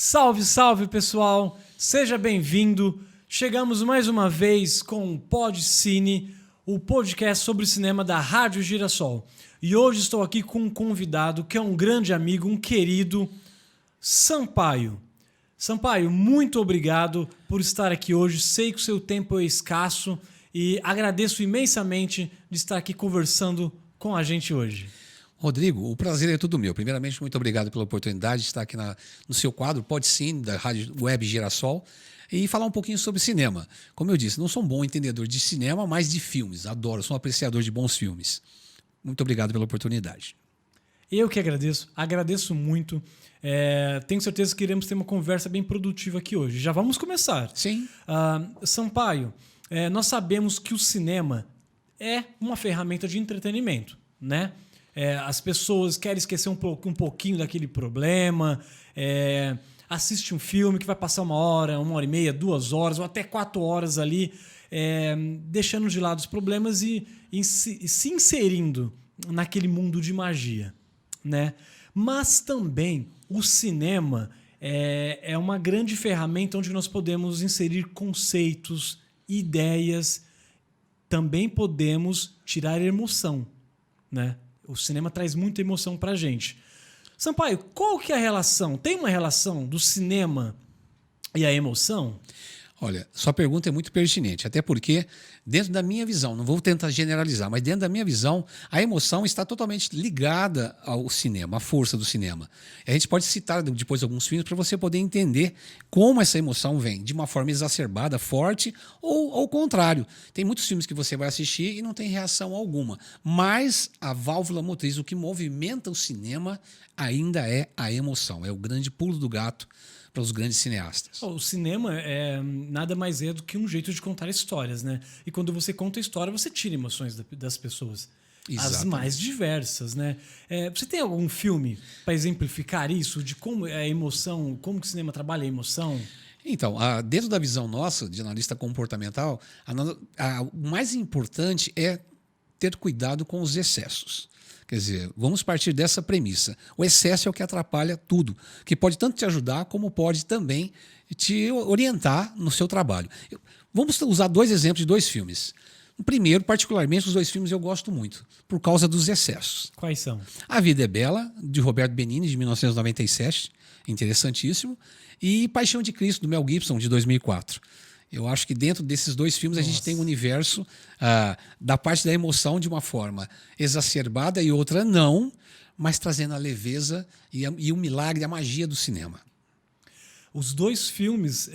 Salve, salve, pessoal! Seja bem-vindo. Chegamos mais uma vez com o PodCine, o podcast sobre cinema da Rádio Girassol. E hoje estou aqui com um convidado que é um grande amigo, um querido, Sampaio. Sampaio, muito obrigado por estar aqui hoje. Sei que o seu tempo é escasso e agradeço imensamente de estar aqui conversando com a gente hoje. Rodrigo, o prazer é todo meu. Primeiramente, muito obrigado pela oportunidade de estar aqui no seu quadro PodCine, da Rádio Web Girassol, e falar um pouquinho sobre cinema. Como eu disse, não sou um bom entendedor de cinema, mas de filmes. Adoro, sou um apreciador de bons filmes. Muito obrigado pela oportunidade. Eu que agradeço muito. Tenho certeza que iremos ter uma conversa bem produtiva aqui hoje. Já vamos começar. Sim. Sampaio, nós sabemos que o cinema é uma ferramenta de entretenimento, né? As pessoas querem esquecer um pouquinho daquele problema, assiste um filme que vai passar 1 hora e meia, 2 horas ou até 4 horas ali, deixando de lado os problemas e se inserindo naquele mundo de magia, né? Mas também o cinema é uma grande ferramenta onde nós podemos inserir conceitos, ideias, também podemos tirar emoção, né? O cinema traz muita emoção pra gente. Sampaio, qual que é a relação? Tem uma relação do cinema e a emoção? Olha, sua pergunta é muito pertinente, até porque, dentro da minha visão, não vou tentar generalizar, mas dentro da minha visão, a emoção está totalmente ligada ao cinema, à força do cinema. E a gente pode citar depois alguns filmes para você poder entender como essa emoção vem, de uma forma exacerbada, forte, ou ao contrário. Tem muitos filmes que você vai assistir e não tem reação alguma, mas a válvula motriz, o que movimenta o cinema, ainda é a emoção, é o grande pulo do gato para os grandes cineastas. O cinema nada mais é do que um jeito de contar histórias, né? E quando você conta a história, você tira emoções das pessoas. Exatamente. As mais diversas, né? Você tem algum filme para exemplificar isso, de como é a emoção, como que o cinema trabalha a emoção? Então, dentro da visão nossa, de analista comportamental, o mais importante é ter cuidado com os excessos. Quer dizer, vamos partir dessa premissa. O excesso é o que atrapalha tudo, que pode tanto te ajudar como pode também te orientar no seu trabalho. Vamos usar 2 exemplos de 2 filmes. O primeiro, particularmente, os 2 filmes eu gosto muito, por causa dos excessos. Quais são? A Vida é Bela, de Roberto Benigni, de 1997, interessantíssimo, e Paixão de Cristo, do Mel Gibson, de 2004. Eu acho que dentro desses 2 filmes a gente tem um universo da parte da emoção de uma forma exacerbada e outra não, mas trazendo a leveza e o milagre, a magia do cinema. Os 2 filmes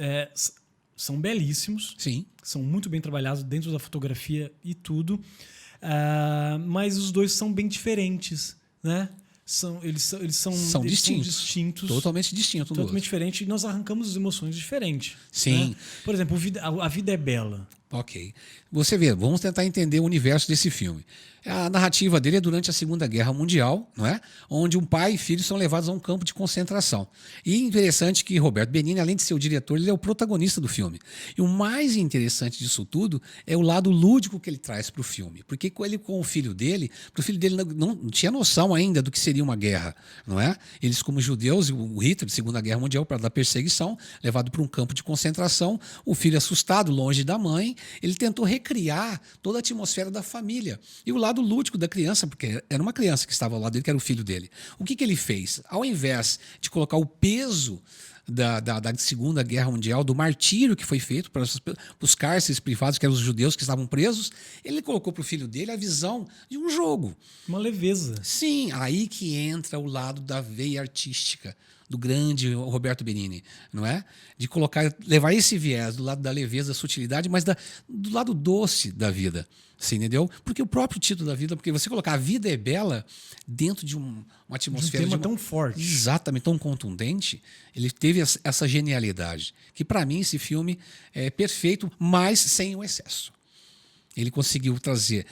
são belíssimos, Sim. São muito bem trabalhados dentro da fotografia e tudo, mas os 2 são bem diferentes, né? Eles são distintos. Totalmente distintos. Totalmente diferentes. E nós arrancamos as emoções diferentes. Sim. Né? Por exemplo, A Vida é Bela. Ok. Você vê, vamos tentar entender o universo desse filme. A narrativa dele é durante a Segunda Guerra Mundial, não é? Onde um pai e filho são levados a um campo de concentração. E interessante que Roberto Benigni, além de ser o diretor, ele é o protagonista do filme. E o mais interessante disso tudo é o lado lúdico que ele traz para o filme. Porque ele com o filho dele não tinha noção ainda do que seria uma guerra, não é? Eles como judeus, o Hitler, Segunda Guerra Mundial, para da perseguição, levado para um campo de concentração, o filho assustado, longe da mãe, ele tentou recriar toda a atmosfera da família. E o lado lúdico da criança, porque era uma criança que estava ao lado dele, que era o filho dele. O que ele fez? Ao invés de colocar o peso da Segunda Guerra Mundial, do martírio que foi feito para os cárceres privados, que eram os judeus que estavam presos, ele colocou para o filho dele a visão de um jogo. Uma leveza. Sim, aí que entra o lado da veia artística do grande Roberto Benigni, não é? De levar esse viés do lado da leveza, da sutilidade, mas do lado doce da vida. Você entendeu? Porque o próprio título da vida, porque você colocar A Vida é Bela dentro de uma atmosfera... De um tema tão forte. Exatamente, tão contundente, ele teve essa genialidade. Que para mim esse filme é perfeito, mas sem o excesso. Ele conseguiu trazer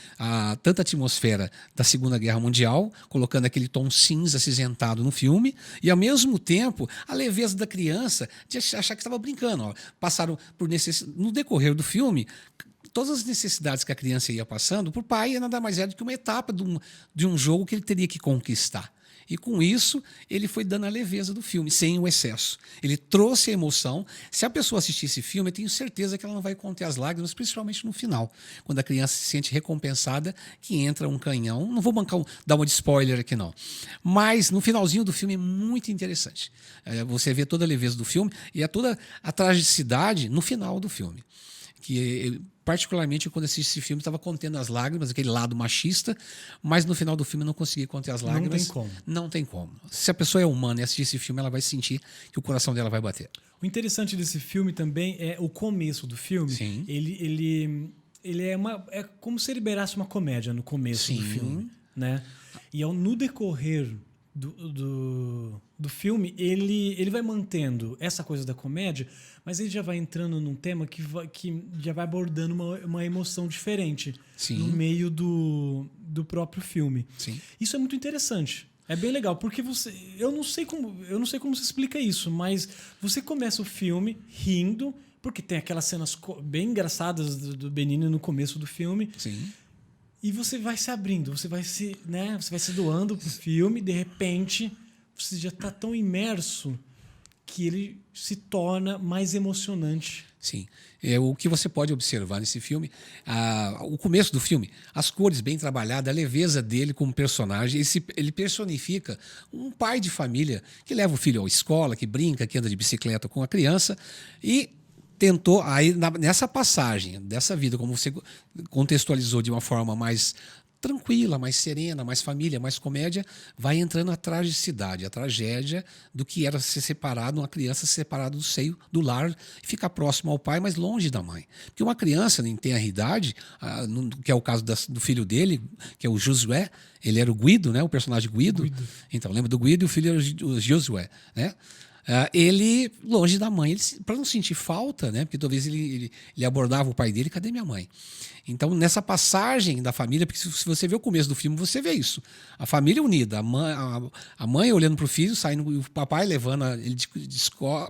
tanta atmosfera da Segunda Guerra Mundial, colocando aquele tom cinza acinzentado no filme, e ao mesmo tempo a leveza da criança de achar que estava brincando. Ó. Passaram por no decorrer do filme, todas as necessidades que a criança ia passando, para o pai nada mais é do que uma etapa de um jogo que ele teria que conquistar. E com isso, ele foi dando a leveza do filme, sem o excesso. Ele trouxe a emoção. Se a pessoa assistir esse filme, eu tenho certeza que ela não vai conter as lágrimas, principalmente no final, quando a criança se sente recompensada, que entra um canhão. Não vou dar uma de spoiler aqui, não. Mas no finalzinho do filme é muito interessante. Você vê toda a leveza do filme e toda a tragicidade no final do filme. Que particularmente quando assisti esse filme estava contendo as lágrimas, aquele lado machista, mas no final do filme eu não consegui conter as lágrimas. Não tem como. Não tem como. Se a pessoa é humana e assistir esse filme, ela vai sentir que o coração dela vai bater. O interessante desse filme também é o começo do filme. Sim. Ele é como se ele liberasse uma comédia no começo do filme, né? E no decorrer do filme, ele vai mantendo essa coisa da comédia, mas ele já vai entrando num tema que já vai abordando uma emoção diferente no meio do próprio filme. Sim. Isso é muito interessante. É bem legal, porque eu não sei como se explica isso, mas você começa o filme rindo, porque tem aquelas cenas bem engraçadas do Benigni no começo do filme. Sim. E você vai se abrindo, você vai se doando pro filme, de repente você já está tão imerso que ele se torna mais emocionante. Sim. O que você pode observar nesse filme, o começo do filme, as cores bem trabalhadas, a leveza dele como personagem, ele personifica um pai de família que leva o filho à escola, que brinca, que anda de bicicleta com a criança e tentou, aí nessa passagem dessa vida, como você contextualizou de uma forma mais tranquila, mais serena, mais família, mais comédia, vai entrando a tragicidade, a tragédia do que era ser separado, uma criança separada do seio, do lar, ficar próximo ao pai, mas longe da mãe. Porque uma criança em tenra idade, que é o caso do filho dele, que é o Josué, ele era o Guido, né, o personagem Guido. Então, lembra do Guido e o filho era o Josué, né? Ele longe da mãe, para não sentir falta, né? Porque talvez ele abordava o pai dele, cadê minha mãe? Então, nessa passagem da família, porque se você vê o começo do filme, você vê isso. A família unida, a mãe olhando para o filho, saindo, o papai levando ele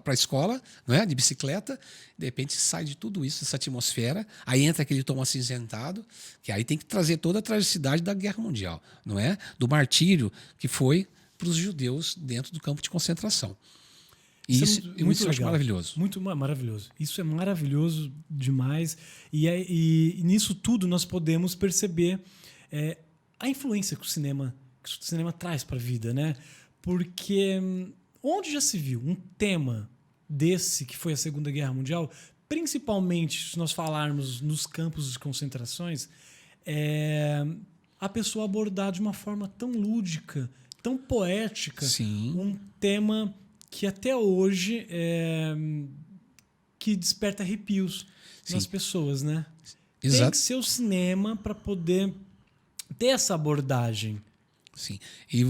para a escola, né? De bicicleta, de repente sai de tudo isso, essa atmosfera, aí entra aquele tom acinzentado, que aí tem que trazer toda a tragicidade da Guerra Mundial, não é? Do martírio que foi para os judeus dentro do campo de concentração. Isso eu acho maravilhoso. Muito maravilhoso. Isso é maravilhoso demais. E nisso tudo nós podemos perceber a influência que o cinema traz para a vida, né? Porque onde já se viu um tema desse, que foi a Segunda Guerra Mundial, principalmente se nós falarmos nos campos de concentrações, a pessoa abordar de uma forma tão lúdica, tão poética, um tema que até hoje que desperta arrepios nas pessoas, né? Exato. Tem que ser o cinema para poder ter essa abordagem. Sim. E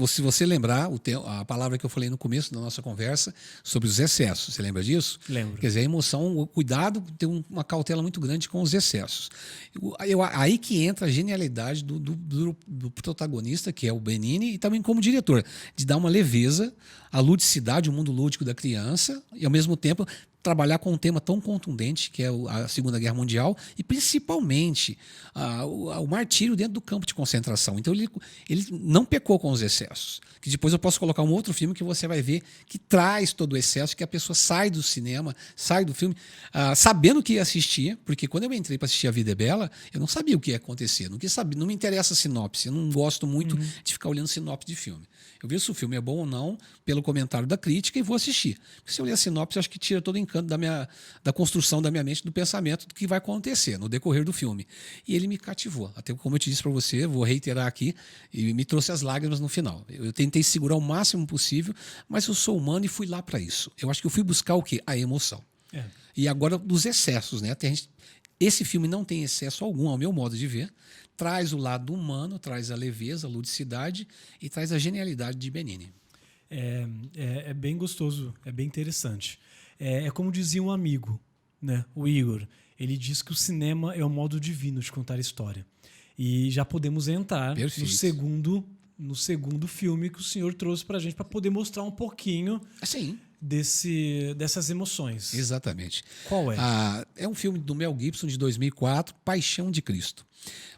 se você lembrar, a palavra que eu falei no começo da nossa conversa sobre os excessos, você lembra disso? Lembro. Quer dizer, a emoção, o cuidado, ter uma cautela muito grande com os excessos. Aí que entra a genialidade do protagonista, que é o Benigni, e também como diretor, de dar uma leveza, a ludicidade, o mundo lúdico da criança, e ao mesmo tempo trabalhar com um tema tão contundente que é a Segunda Guerra Mundial e principalmente o martírio dentro do campo de concentração. Então ele não pecou com os excessos. Que depois eu posso colocar um outro filme que você vai ver que traz todo o excesso, que a pessoa sai do cinema, sai do filme, sabendo o que ia assistir, porque quando eu entrei para assistir A Vida é Bela, eu não sabia o que ia acontecer, não me interessa a sinopse, eu não gosto muito de ficar olhando sinopse de filme. Eu vejo se o filme é bom ou não pelo comentário da crítica e vou assistir. Porque se eu ler a sinopse, eu acho que tira todo o encanto da construção da minha mente, do pensamento do que vai acontecer no decorrer do filme. E ele me cativou. Até como eu te disse para você, vou reiterar aqui, e me trouxe as lágrimas no final. Eu tentei segurar o máximo possível, mas eu sou humano e fui lá para isso. Eu acho que eu fui buscar o quê? A emoção. E agora dos excessos, né? Esse filme não tem excesso algum, ao meu modo de ver. Traz o lado humano, traz a leveza, a ludicidade e traz a genialidade de Benigni. É bem gostoso, é bem interessante. É como dizia um amigo, né? O Igor. Ele diz que o cinema é o modo divino de contar história. E já podemos entrar no segundo filme que o senhor trouxe pra gente, para poder mostrar um pouquinho dessas emoções. Exatamente. Qual é? É um filme do Mel Gibson de 2004, Paixão de Cristo.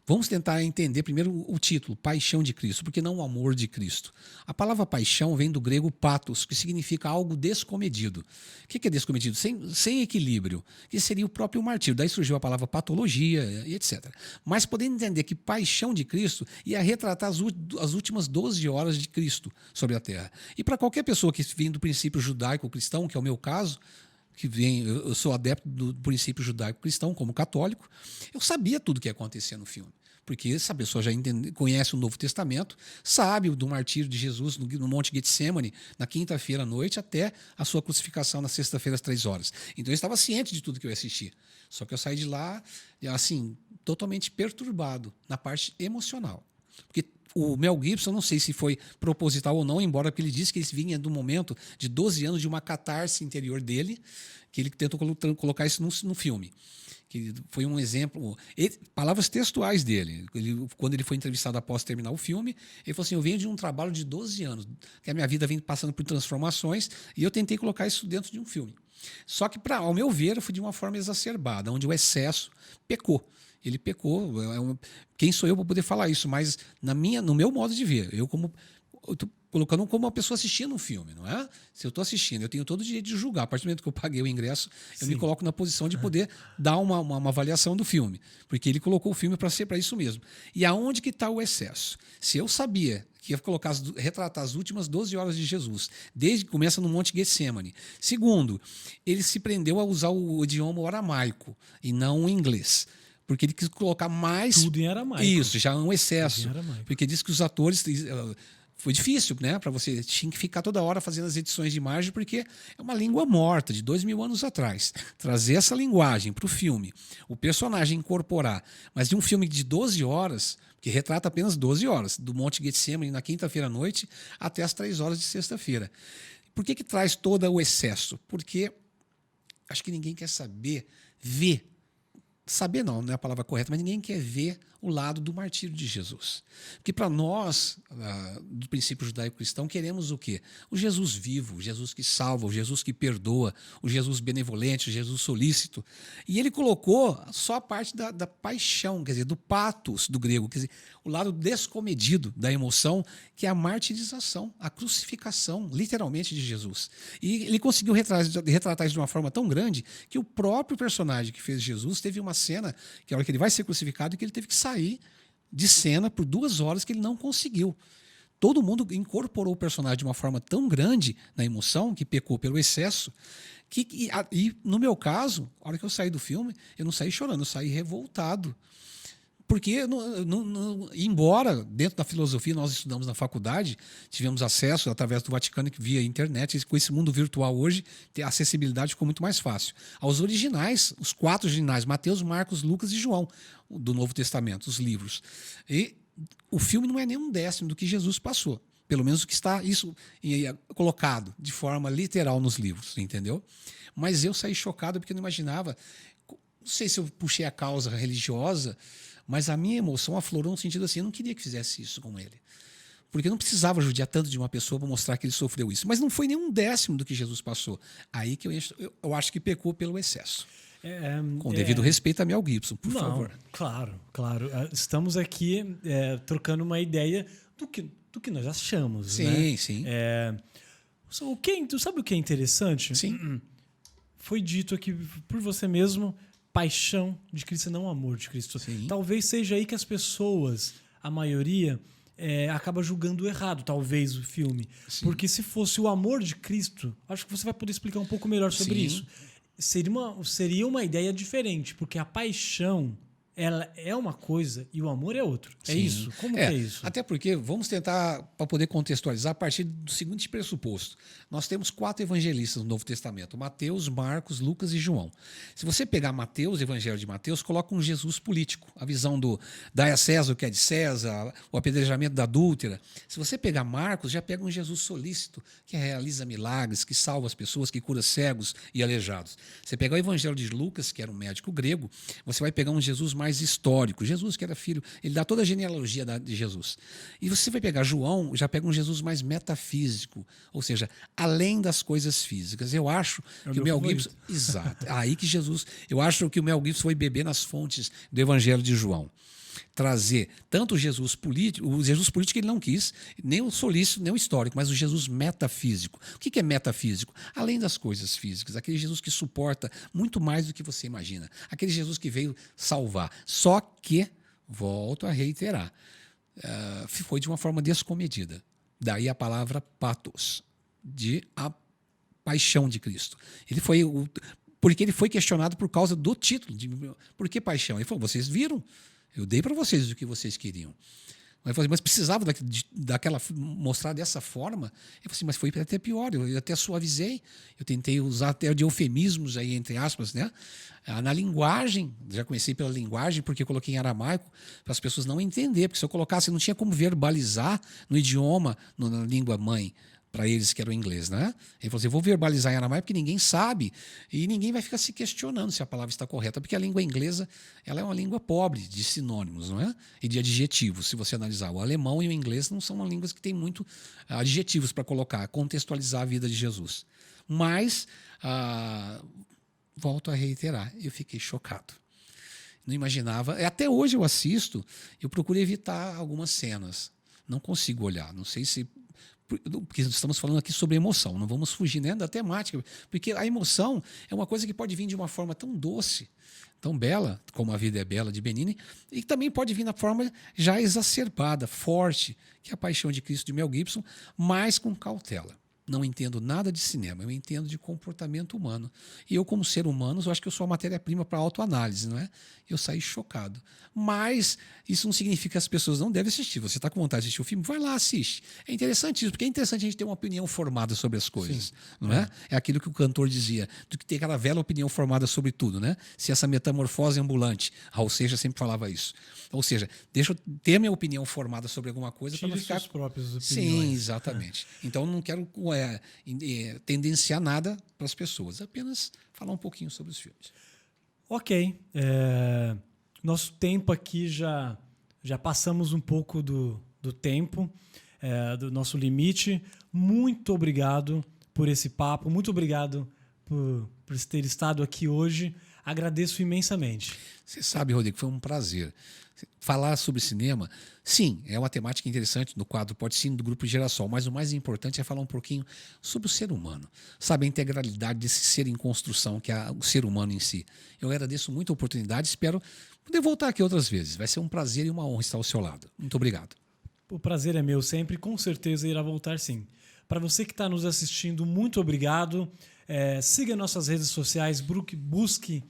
Vamos tentar entender primeiro o título, Paixão de Cristo, porque não o amor de Cristo. A palavra paixão vem do grego pathos, que significa algo descomedido. O que é descomedido? Sem equilíbrio, que seria o próprio martírio. Daí surgiu a palavra patologia e etc. Mas podendo entender que paixão de Cristo ia retratar as últimas 12 horas de Cristo sobre a terra. E para qualquer pessoa que vem do princípio judaico-cristão, que é o meu caso, eu sou adepto do princípio judaico-cristão como católico, eu sabia tudo o que ia acontecer no filme. Porque essa pessoa já conhece o Novo Testamento, sabe do martírio de Jesus no Monte Getsemane, na quinta-feira à noite, até a sua crucificação na sexta-feira às 3 horas. Então eu estava ciente de tudo que eu ia assistir. Só que eu saí de lá, assim, totalmente perturbado na parte emocional. Porque o Mel Gibson, não sei se foi proposital ou não, embora ele disse que ele vinha do momento de 12 anos de uma catarse interior dele, que ele tentou colocar isso no filme. Que foi um exemplo, palavras textuais dele. Quando ele foi entrevistado após terminar o filme, ele falou assim: eu venho de um trabalho de 12 anos, que a minha vida vem passando por transformações, e eu tentei colocar isso dentro de um filme. Só que, ao meu ver, foi de uma forma exacerbada, onde o excesso pecou. Ele pecou. Quem sou eu para poder falar isso? Mas no meu modo de ver, eu estou colocando como uma pessoa assistindo um filme, não é? Se eu estou assistindo, eu tenho todo o direito de julgar. A partir do momento que eu paguei o ingresso, eu me coloco na posição de poder dar uma avaliação do filme. Porque ele colocou o filme para ser para isso mesmo. E aonde que está o excesso? Se eu sabia que ia retratar as últimas 12 horas de Jesus, desde que começa no Monte Getsemane. Segundo, ele se prendeu a usar o idioma aramaico e não o inglês. Porque ele quis colocar mais... Tudo em aramaico. Isso, já é um excesso. Porque diz que os atores... Foi difícil, né? Para você tinha que ficar toda hora fazendo as edições de imagem, porque é uma língua morta de 2000 anos atrás. Trazer essa linguagem para o filme, o personagem incorporar, mas de um filme de 12 horas, que retrata apenas 12 horas, do Monte Getsemane na quinta-feira à noite até as 3 horas de sexta-feira. Por que traz todo o excesso? Porque acho que ninguém quer ver. Saber não é a palavra correta, mas ninguém quer ver o lado do martírio de Jesus. Porque para nós, do princípio judaico-cristão, queremos o quê? O Jesus vivo, o Jesus que salva, o Jesus que perdoa, o Jesus benevolente, o Jesus solícito. E ele colocou só a parte da paixão, quer dizer, do pathos do grego, quer dizer, o lado descomedido da emoção, que é a martirização, a crucificação, literalmente, de Jesus. E ele conseguiu retratar isso de uma forma tão grande que o próprio personagem que fez Jesus teve uma cena, que a hora que ele vai ser crucificado, que ele teve que sair de cena por 2 horas que ele não conseguiu. Todo mundo incorporou o personagem de uma forma tão grande na emoção, que pecou pelo excesso, e no meu caso, a hora que eu saí do filme, eu não saí chorando, eu saí revoltado. Porque, embora dentro da filosofia nós estudamos na faculdade, tivemos acesso através do Vaticano via internet, e com esse mundo virtual hoje, a acessibilidade ficou muito mais fácil. Aos originais, os 4 originais, Mateus, Marcos, Lucas e João, do Novo Testamento, os livros. E o filme não é nem 1/10 do que Jesus passou. Pelo menos o que está isso colocado de forma literal nos livros, entendeu? Mas eu saí chocado porque eu não imaginava. Não sei se eu puxei a causa religiosa, mas a minha emoção aflorou no sentido assim, eu não queria que fizesse isso com ele. Porque eu não precisava judiar tanto de uma pessoa para mostrar que ele sofreu isso. Mas não foi nem 1/10 do que Jesus passou. Aí que eu acho que pecou pelo excesso. Com devido respeito a Mel Gibson, por favor. Claro. Estamos aqui trocando uma ideia do que nós achamos. Sim, né? sim. Tu sabe o que é interessante? Sim. Foi dito aqui por você mesmo, paixão de Cristo e não amor de Cristo. Sim. Talvez seja aí que as pessoas, a maioria, acaba julgando errado, talvez, o filme. Sim. Porque se fosse o amor de Cristo, acho que você vai poder explicar um pouco melhor sobre Sim. isso. Seria uma ideia diferente, porque a paixão, ela é uma coisa e o amor é outro. É Sim. isso? Como que é isso? Até porque, vamos tentar, para poder contextualizar, a partir do seguinte pressuposto. Nós temos 4 evangelistas no Novo Testamento, Mateus, Marcos, Lucas e João. Se você pegar Mateus, o Evangelho de Mateus, coloca um Jesus político, a visão do dai a César o que é de César, o apedrejamento da adúltera. Se você pegar Marcos, já pega um Jesus solícito, que realiza milagres, que salva as pessoas, que cura cegos e aleijados. Você pegar o Evangelho de Lucas, que era um médico grego, você vai pegar um Jesus mais histórico. Jesus, que era filho, ele dá toda a genealogia de Jesus. E você vai pegar João, já pega um Jesus mais metafísico, ou seja, além das coisas físicas. Eu acho que o Mel Gibson... Exato. Aí que Jesus... Eu acho que o Mel Gibson foi beber nas fontes do Evangelho de João. Trazer tanto o Jesus político ele não quis, nem o solícito, nem o histórico, mas o Jesus metafísico. O que é metafísico? Além das coisas físicas, aquele Jesus que suporta muito mais do que você imagina, aquele Jesus que veio salvar. Só que, volto a reiterar, foi de uma forma descomedida. Daí a palavra pathos, de a paixão de Cristo. Porque ele foi questionado por causa do título. Por que paixão? Ele falou, vocês viram? Eu dei para vocês o que vocês queriam. Mas precisava daquela mostrar dessa forma? Eu falei assim, mas foi até pior, eu até suavizei. Eu tentei usar até de eufemismos, aí, entre aspas, né? Na linguagem, já comecei pela linguagem, porque eu coloquei em aramaico, para as pessoas não entenderem, porque se eu colocasse, não tinha como verbalizar no idioma, na língua mãe, para eles que era o inglês, né? Ele falou assim, eu vou verbalizar em aramaico porque ninguém sabe e ninguém vai ficar se questionando se a palavra está correta, porque a língua inglesa ela é uma língua pobre de sinônimos, não é? E de adjetivos, se você analisar. O alemão e o inglês não são línguas que têm muito adjetivos para colocar, contextualizar a vida de Jesus. Mas, volto a reiterar, eu fiquei chocado. Não imaginava. Até hoje eu assisto, eu procuro evitar algumas cenas. Não consigo olhar, não sei se... Porque estamos falando aqui sobre emoção, não vamos fugir nem da temática, porque a emoção é uma coisa que pode vir de uma forma tão doce, tão bela, como A Vida é Bela, de Benigni, e também pode vir na forma já exacerbada, forte, que é a Paixão de Cristo, de Mel Gibson, mas com cautela. Não entendo nada de cinema, eu entendo de comportamento humano. E eu, como ser humano, eu acho que eu sou a matéria-prima para autoanálise, não é? Eu saí chocado. Mas isso não significa que as pessoas não devem assistir. Você está com vontade de assistir o filme? Vai lá, assiste. É interessante isso, porque é interessante a gente ter uma opinião formada sobre as coisas. Sim. Não é? É aquilo que o cantor dizia, do que ter aquela velha opinião formada sobre tudo, né? Se essa metamorfose ambulante, Raul Seixas sempre falava isso. Ou seja, deixa eu ter minha opinião formada sobre alguma coisa para não ficar... suas próprias opiniões. Sim, exatamente. Então, não quero tendenciar nada para as pessoas, apenas falar um pouquinho sobre os filmes. Ok. Nosso tempo aqui já passamos um pouco do tempo, do nosso limite. Muito obrigado por esse papo, muito obrigado por ter estado aqui hoje. Agradeço imensamente. Você sabe, Rodrigo, foi um prazer. Falar sobre cinema, sim, é uma temática interessante no quadro Pode Sim do Grupo Girassol, mas o mais importante é falar um pouquinho sobre o ser humano, sabe, a integralidade desse ser em construção que é o ser humano em si. Eu agradeço muito a oportunidade, espero poder voltar aqui outras vezes. Vai ser um prazer e uma honra estar ao seu lado. Muito obrigado. O prazer é meu sempre, com certeza irá voltar sim. Para você que está nos assistindo, muito obrigado. Siga nossas redes sociais, busque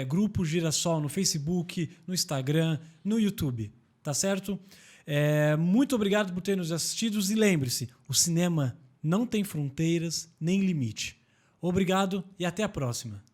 Grupo Girassol no Facebook, no Instagram, no YouTube, tá certo? Muito obrigado por ter nos assistido e lembre-se, o cinema não tem fronteiras nem limite. Obrigado e até a próxima.